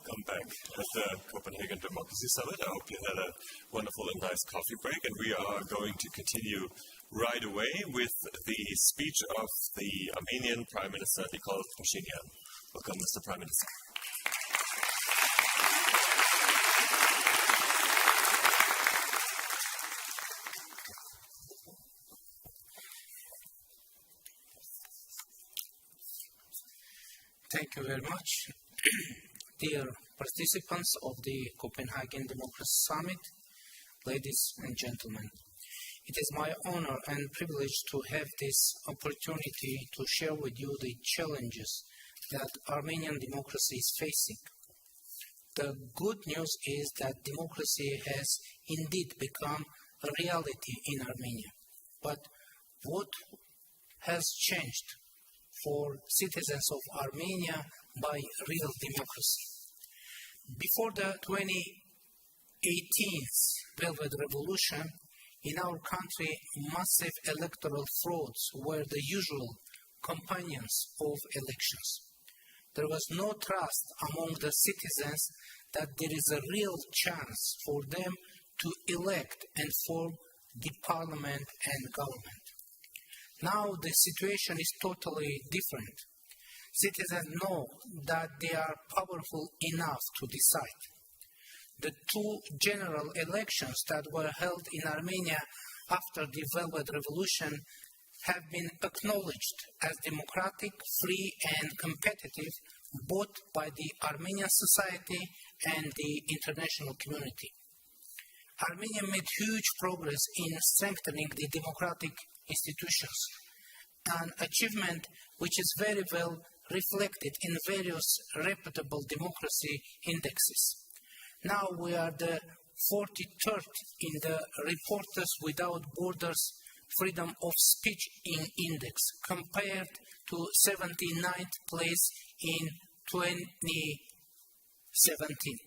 welcome back at the Copenhagen Democracy Summit. I hope you had a wonderful and nice coffee break, and we are going to continue right away with the speech of the Armenian Prime Minister Nikol Phashinyan. Welcome, Mr. Prime Minister. Thank you very much. Dear participants of the Copenhagen Democracy Summit, ladies and gentlemen, it is my honor and privilege to have this opportunity to share with you the challenges that Armenian democracy is facing. The good news is that democracy has indeed become a reality in Armenia. But what has changed for citizens of Armenia by real democracy? Before the 2018 Velvet Revolution, in our country, massive electoral frauds were the usual companions of elections. There was no trust among the citizens that there is a real chance for them to elect and form the parliament and government. Now the situation is totally different. Citizens know that they are powerful enough to decide. The two general elections that were held in Armenia after the Velvet Revolution have been acknowledged as democratic, free and competitive both by the Armenian society and the international community. Armenia made huge progress in strengthening the democratic institutions, an achievement which is very well reflected in various reputable democracy indexes. Now we are the 43rd in the Reporters Without Borders Freedom of Speech Index, compared to 79th place in 2017.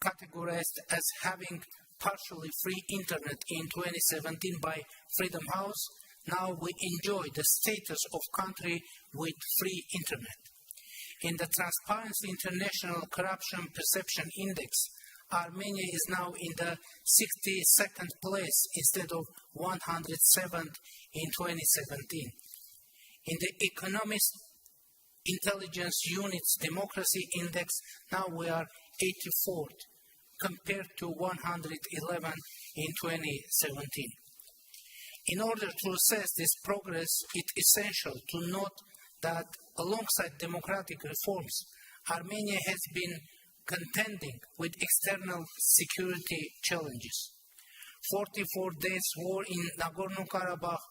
Categorized as having partially free internet in 2017 by Freedom House, now we enjoy the status of country with free internet. In the Transparency International Corruption Perception Index, Armenia is now in the 62nd place instead of 107th in 2017. In the Economist Intelligence Unit's Democracy Index, now we are 84th, compared to 111 in 2017. In order to assess this progress, it is essential to note that alongside democratic reforms, Armenia has been contending with external security challenges. 44 days war in Nagorno-Karabakh,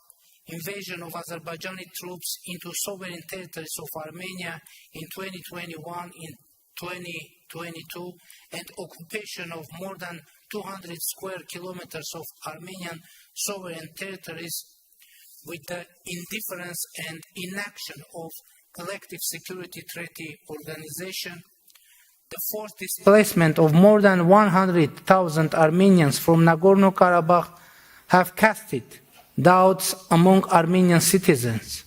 invasion of Azerbaijani troops into sovereign territories of Armenia in 2021, in 2022, and occupation of more than 200 square kilometers of Armenian sovereign territories, with the indifference and inaction of Collective Security Treaty Organization, the forced displacement of more than 100,000 Armenians from Nagorno-Karabakh have casted doubts among Armenian citizens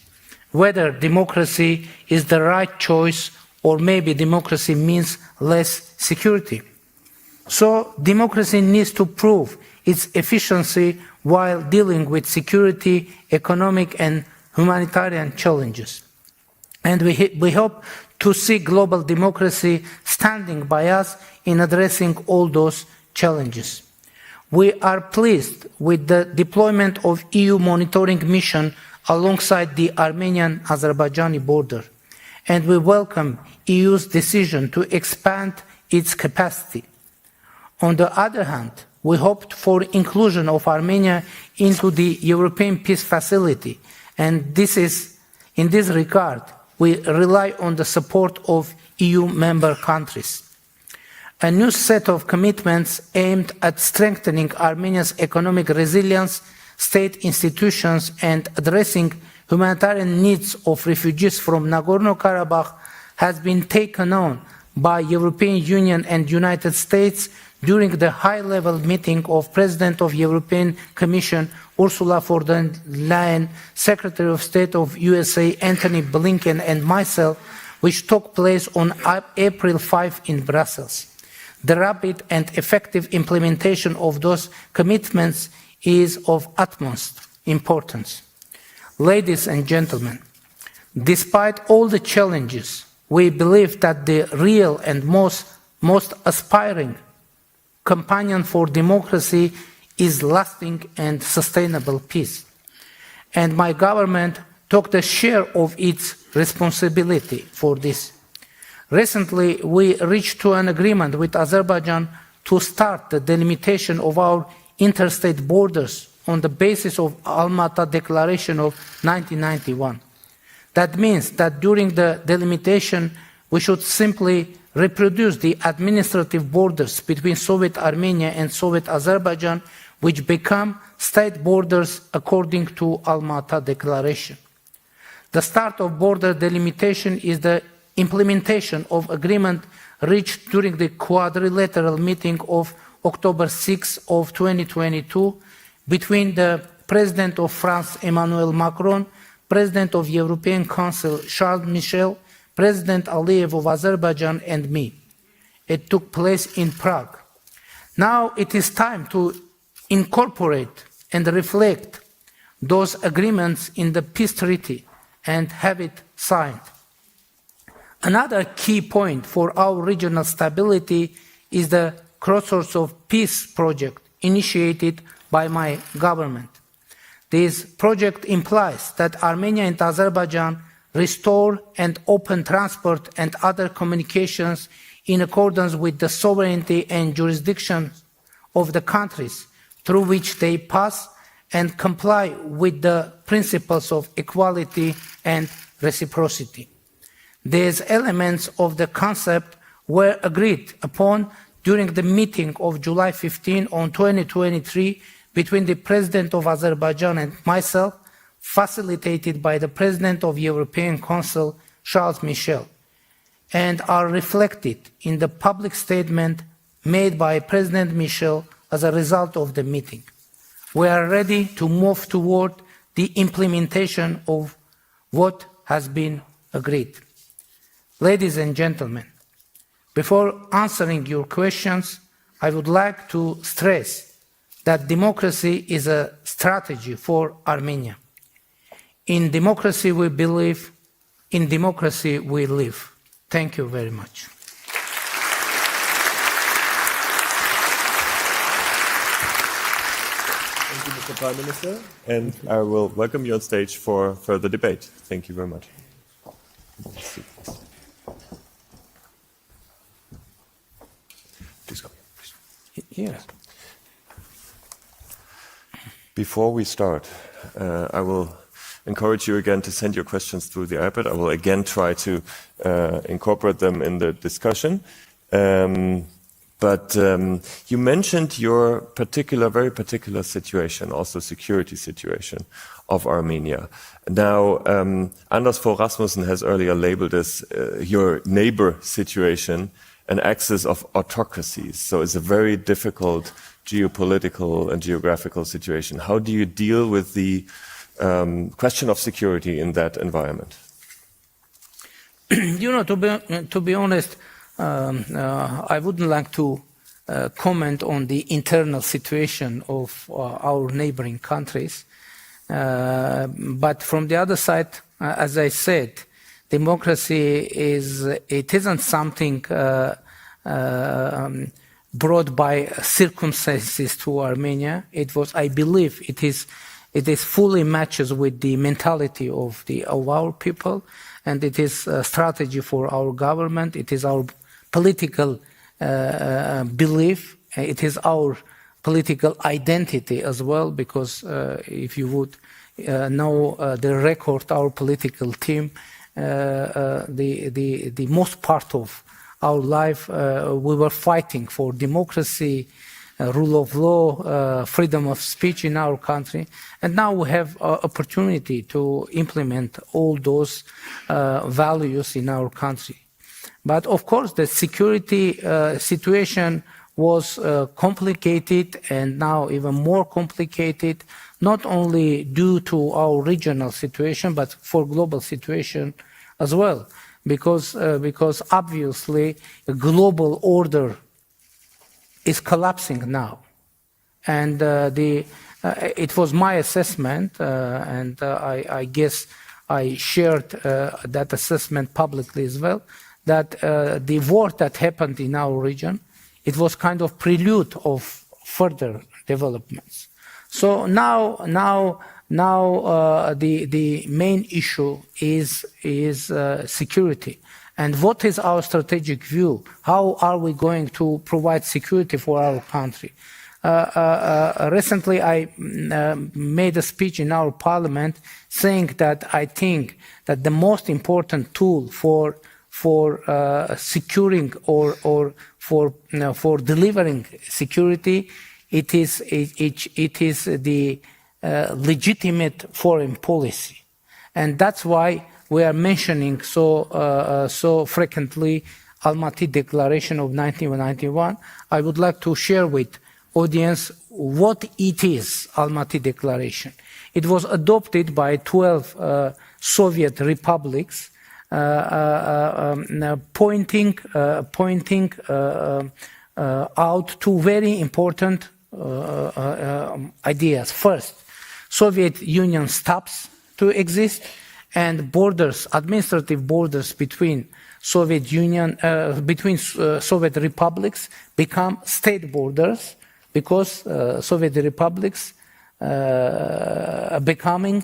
whether democracy is the right choice or maybe democracy means less security. So democracy needs to prove its efficiency while dealing with security, economic and humanitarian challenges. And we hope to see global democracy standing by us in addressing all those challenges. We are pleased with the deployment of EU monitoring mission alongside the Armenian-Azerbaijani border, and we welcome EU's decision to expand its capacity. On the other hand, we hoped for inclusion of Armenia into the European Peace Facility, and in this regard, we rely on the support of EU member countries. A new set of commitments aimed at strengthening Armenia's economic resilience, state institutions, and addressing humanitarian needs of refugees from Nagorno-Karabakh has been taken on by European Union and United States during the high-level meeting of President of European Commission Ursula von der Leyen, Secretary of State of USA Antony Blinken, and myself which took place on April 5 in Brussels. The rapid and effective implementation of those commitments is of utmost importance. Ladies and gentlemen, despite all the challenges, we believe that the real and most aspiring companion for democracy is lasting and sustainable peace. And my government took the share of its responsibility for this. Recently, we reached to an agreement with Azerbaijan to start the delimitation of our interstate borders on the basis of Almaty Declaration of 1991. That means that during the delimitation, we should simply reproduce the administrative borders between Soviet Armenia and Soviet Azerbaijan, which become state borders according to Almaty Declaration. The start of border delimitation is the implementation of agreement reached during the quadrilateral meeting of October 6 of 2022 between the President of France, Emmanuel Macron, President of European Council, Charles Michel, President Aliyev of Azerbaijan, and me. It took place in Prague. Now it is time to incorporate and reflect those agreements in the peace treaty and have it signed. Another key point for our regional stability is the Crossroads of Peace project initiated by my government. This project implies that Armenia and Azerbaijan restore and open transport and other communications in accordance with the sovereignty and jurisdiction of the countries through which they pass and comply with the principles of equality and reciprocity. These elements of the concept were agreed upon during the meeting of July 15 on 2023 between the President of Azerbaijan and myself, facilitated by the President of European Council, Charles Michel, and are reflected in the public statement made by President Michel as a result of the meeting. We are ready to move toward the implementation of what has been agreed. Ladies and gentlemen, before answering your questions, I would like to stress that democracy is a strategy for Armenia. In democracy we believe, in democracy we live. Thank you very much. Thank you, Mr. Prime Minister, and I will welcome you on stage for further debate. Thank you very much. Please come. Yes. Before we start, I will encourage you again to send your questions through the iPad. I will again try to incorporate them in the discussion. But you mentioned your very particular situation, also security situation of Armenia. Now, Anders Fogh Rasmussen has earlier labeled as your neighbor situation an axis of autocracies. So it's a very difficult geopolitical and geographical situation. How do you deal with the question of security in that environment? You know, to be honest, I wouldn't like to comment on the internal situation of our neighboring countries. But from the other side, as I said, democracy isn't something brought by circumstances to Armenia. I believe it is fully matches with the mentality of our people, and it is a strategy for our government. It is our political belief. It is our political identity as well, because if you would know the record, our political team, the most part of our life, we were fighting for democracy, rule of law, freedom of speech in our country, and now we have opportunity to implement all those values in our country. But of course, the security situation was complicated, and now even more complicated, not only due to our regional situation, but for global situation as well. because obviously the global order is collapsing now. And it was my assessment, and I guess I shared that assessment publicly as well, that the war that happened in our region, it was kind of prelude of further developments. So now the main issue is security. And what is our strategic view? How are we going to provide security for our country? Recently, I made a speech in our parliament saying that I think that the most important tool for securing or for delivering security, it is the legitimate foreign policy, and that's why we are mentioning so frequently Almaty Declaration of 1991. I would like to share with audience what it is, Almaty Declaration. It was adopted by 12 Soviet republics, pointing out two very important ideas. First, Soviet Union stops to exist, and borders, administrative borders between Soviet Union, between Soviet republics become state borders, because Soviet republics are becoming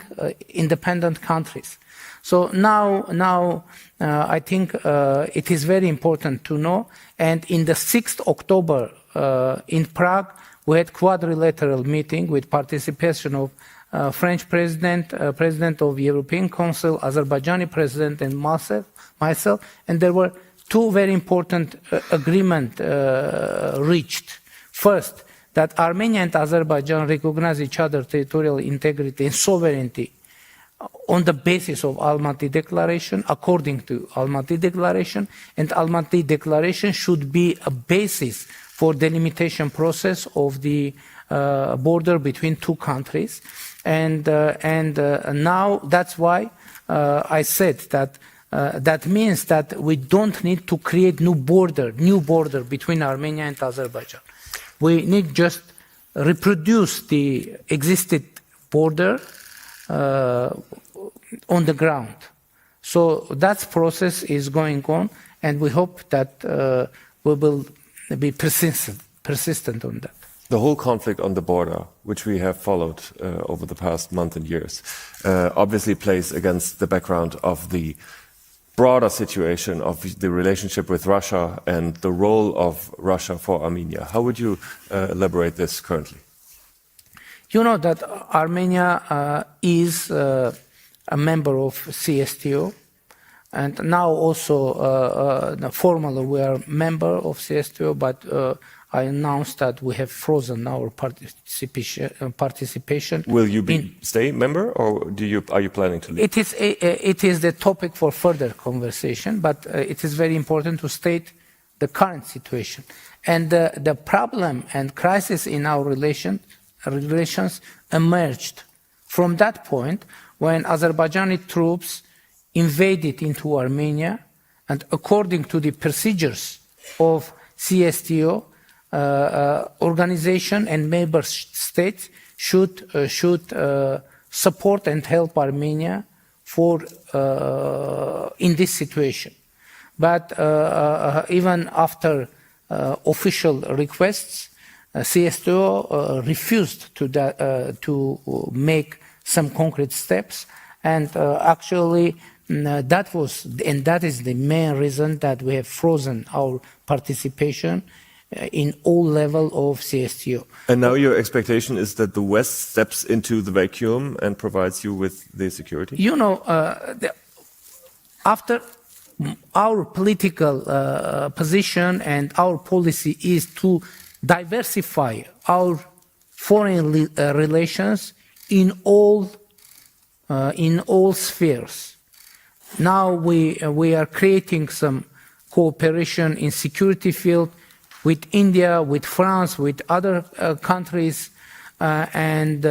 independent countries. So now I think it is very important to know. And in the 6th October in Prague, we had quadrilateral meeting with participation of French President, President of European Council, Azerbaijani President, and myself, and there were two very important agreements reached. First, that Armenia and Azerbaijan recognize each other's territorial integrity and sovereignty on the basis of Almaty Declaration, according to Almaty Declaration, and Almaty Declaration should be a basis for delimitation process of the border between two countries. And now that's why I said that that means that we don't need to create new border between Armenia and Azerbaijan. We need just reproduce the existing border on the ground. So that process is going on, and we hope that we will be persistent on that. The whole conflict on the border, which we have followed over the past month and years, obviously plays against the background of the broader situation of the relationship with Russia and the role of Russia for Armenia. How would you elaborate this currently? You know that Armenia is a member of CSTO, and now also formally we are a member of CSTO, but I announced that we have frozen our participation. Will you stay member, or are you planning to leave? It is the topic for further conversation, but it is very important to state the current situation. And the problem and crisis in our relations emerged from that point when Azerbaijani troops invaded into Armenia, and according to the procedures of CSTO, organization and member states should support and help Armenia in this situation. But even after official requests, CSTO refused to make some concrete steps, and actually that is the main reason that we have frozen our participation in all level of CSTO. And now your expectation is that the West steps into the vacuum and provides you with the security? You know, after our political position and our policy is to diversify our foreign relations in all spheres. Now we are creating some cooperation in security field with India, with France, with other countries, and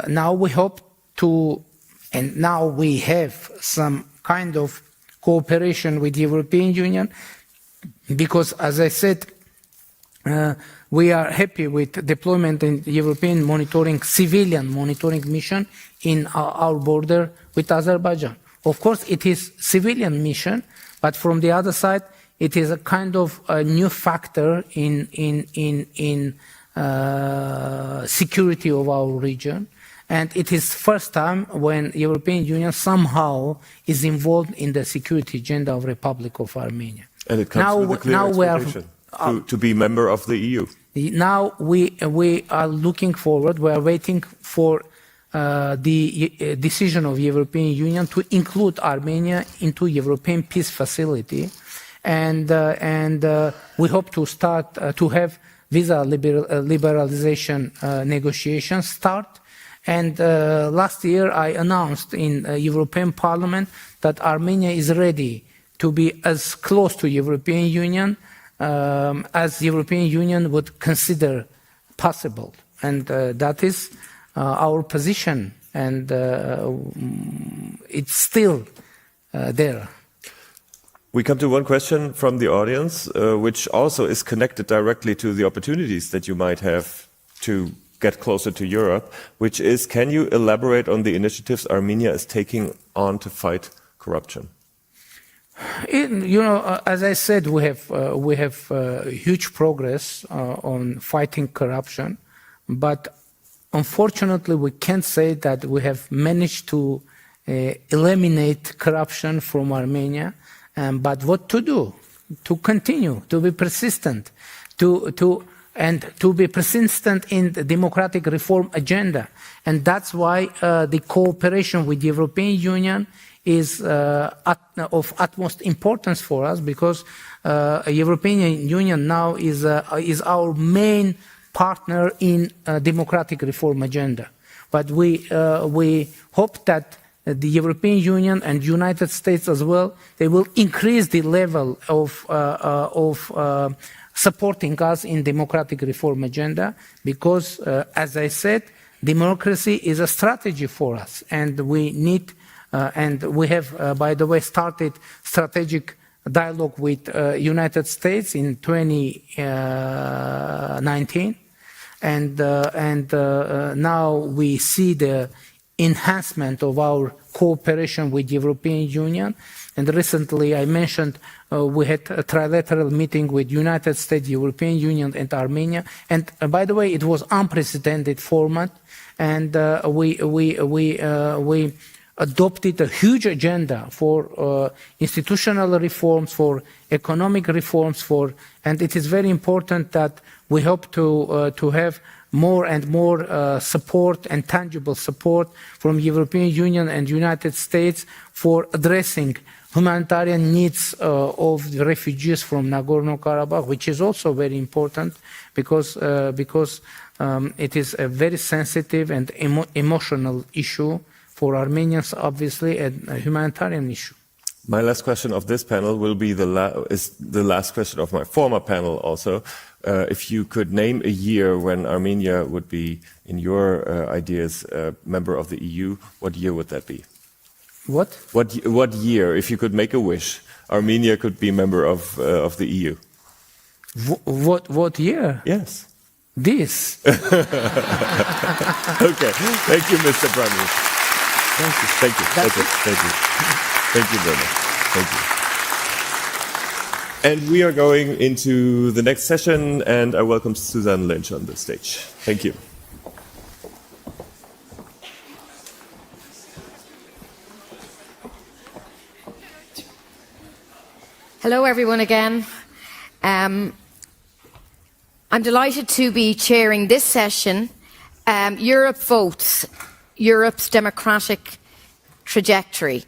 now we hope to, and now we have some kind of cooperation with the European Union, because, as I said, we are happy with deployment in the European civilian monitoring mission in our border with Azerbaijan. Of course, it is civilian mission, but from the other side, it is a kind of a new factor in security of our region. And it is first time when European Union somehow is involved in the security agenda of Republic of Armenia. And it comes with a clear expectation to be member of the EU. Now we are looking forward, we are waiting for the decision of European Union to include Armenia into European Peace Facility. And we hope to start to have visa liberalization negotiations start. And last year I announced in European Parliament that Armenia is ready to be as close to European Union as the European Union would consider possible. And that is our position, and it's still there. We come to one question from the audience, which also is connected directly to the opportunities that you might have to get closer to Europe, which is, can you elaborate on the initiatives Armenia is taking on to fight corruption? As I said, we have huge progress on fighting corruption, but unfortunately, we can't say that we have managed to eliminate corruption from Armenia. But what to do? To continue, to be persistent, to be persistent in the democratic reform agenda, and that's why the cooperation with the European Union is of utmost importance for us, because European Union now is our main partner in democratic reform agenda. But we hope that the European Union and United States as well, they will increase the level of supporting us in democratic reform agenda, because, as I said, democracy is a strategy for us, and we need. And we have, by the way, started strategic dialogue with United States in 2019, and now we see the enhancement of our cooperation with the European Union. And recently, I mentioned we had a trilateral meeting with United States, European Union, and Armenia. And by the way, it was unprecedented format, and we adopted a huge agenda for institutional reforms, for economic reforms, and it is very important that we hope to have more and more support and tangible support from European Union and United States for addressing humanitarian needs of the refugees from Nagorno-Karabakh, which is also very important because it is a very sensitive and emotional issue for Armenians, obviously, and a humanitarian issue. My last question of this panel will be the last question of my former panel also. If you could name a year when Armenia would be, in your ideas, a member of the EU, what year would that be? What? What year, if you could make a wish, Armenia could be a member of the EU? What year? Yes. This. Okay. Thank you, Mr. Prime Minister. Thank you. Thank you. That's it. Thank you. Thank you very much. Thank you. And we are going into the next session, and I welcome Suzanne Lynch on the stage. Thank you. Hello, everyone, again. I'm delighted to be chairing this session. Europe votes. Europe's democratic trajectory.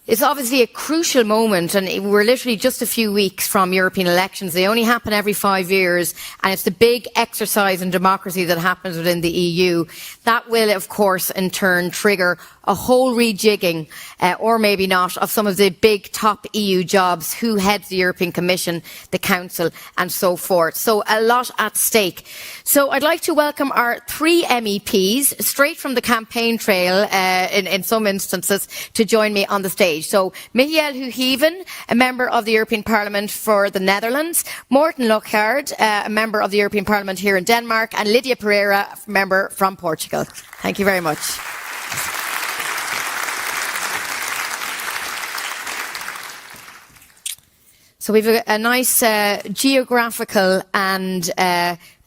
It's obviously a crucial moment, and we're literally just a few weeks from European elections. They only happen every 5 years, and it's the big exercise in democracy that happens within the EU. That will, of course, in turn trigger a whole rejigging, or maybe not, of some of the big top EU jobs, who heads the European Commission, the Council, and so forth. So a lot at stake. So I'd like to welcome our 3 MEPs, straight from the campaign trail in some instances, to join me on the stage. So Michiel Huijven, a member of the European Parliament for the Netherlands, Morten Lockhart, a member of the European Parliament here in Denmark, and Lydia Pereira, member from Portugal. Thank you very much. So we've a nice geographical and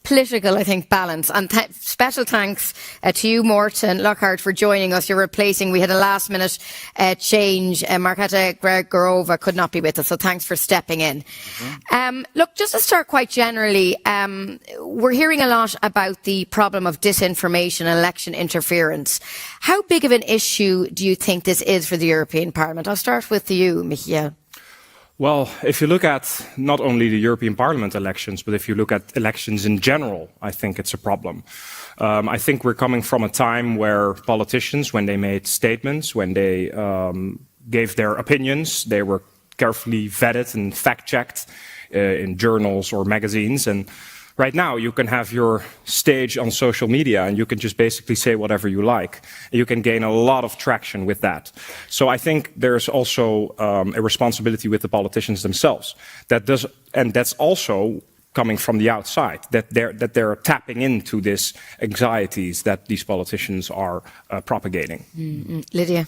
political, I think, balance. And special thanks to you, Morten Lockhart, for joining us. You're replacing, we had a last-minute change. Marketa Gregorova could not be with us, so thanks for stepping in. Look, just to start quite generally, we're hearing a lot about the problem of disinformation and election interference. How big of an issue do you think this is for the European Parliament? I'll start with you, Michiel. Well, if you look at not only the European Parliament elections, but if you look at elections in general, I think it's a problem. I think we're coming from a time where politicians, when they made statements, when they gave their opinions, they were carefully vetted and fact-checked in journals or magazines. And right now, you can have your stage on social media and you can just basically say whatever you like. You can gain a lot of traction with that. So I think there's also a responsibility with the politicians themselves. And that's also coming from the outside, that they're tapping into these anxieties that these politicians are propagating. Lydia?